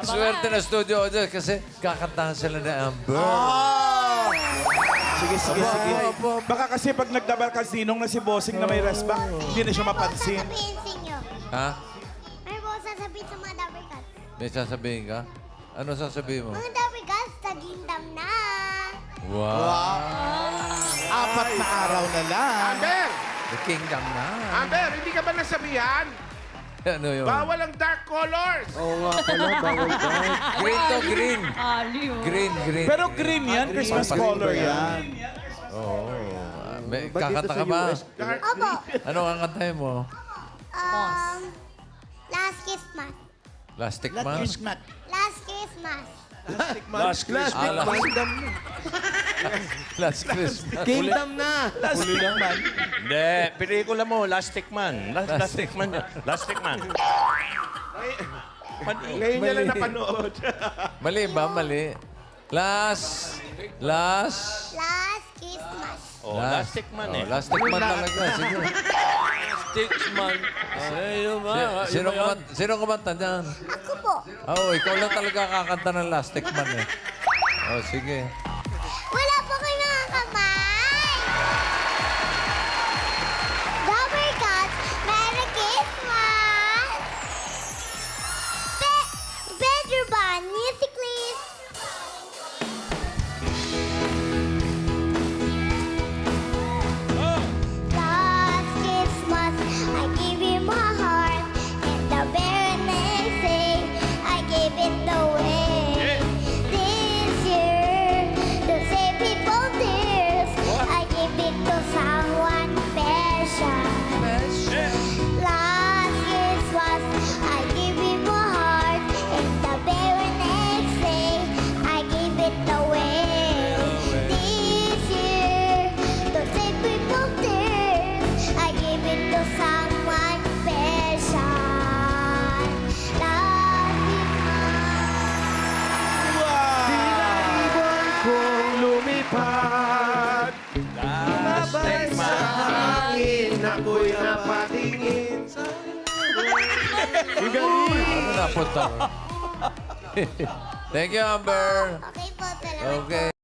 Swerte na studio audience kasi kakantahan sila ni Amber. Sige, sige, sige. Baka kasi pag nagdabal kasinong na si Bossing na may resback, hindi na siya mapansin. Sasabihin sa inyo. Ha? Ano po sasabihin sa mga Dabber Cats? May sasabihin ka? Ano sasabihin mo? Mga Dabber Cats, tagindam na. Wow! 4 na araw na lang. Amber! The kingdom na. Amber, hindi ka ba nasabihan? Ano yun? Bawal ang dark colors! Oo nga pala, bawal dark. Green to green. Aliw. Green, green. Pero green yan, Christmas color yan. Oo. May, Ba't dito kakanta sa ka ba? US? Opo. Ano ang kantahin mo? Last Christmas. Plastic Man? Last Christmas. Last Christmas. Kingdom na. Last Christmas. Kingdom na. Hindi, pelikula mo, Lastic Man. Lastic Man. Lastic Man. Ngayon niya lang napanood. Mali ba? Mali. Last Last Christmas. Oh, Lastic Man eh. Plastic Man talaga. Sige. Lastic Man. Sino kumanta dyan? Ako po. Oo, ikaw lang talaga kakanta ng Plastic Man eh. Oh, sige. Wala po kayo mga kamay. Dabber Cats, Merry Christmas. Pedro Ban, music please. Last Christmas, I gave you my heart, and the very next day, I gave it away. This year, to save people's tears, I gave it to someone special. Last Christmas, I gave you my heart, and the very next day, I gave it away. This year, to save people's tears, I gave it to someone special. Last Ibon kong lumipad. Lastic Man. Hangin ako'y napatingin sa... Ano napunta? Thank you, Amber. Okay po, salamat Okay.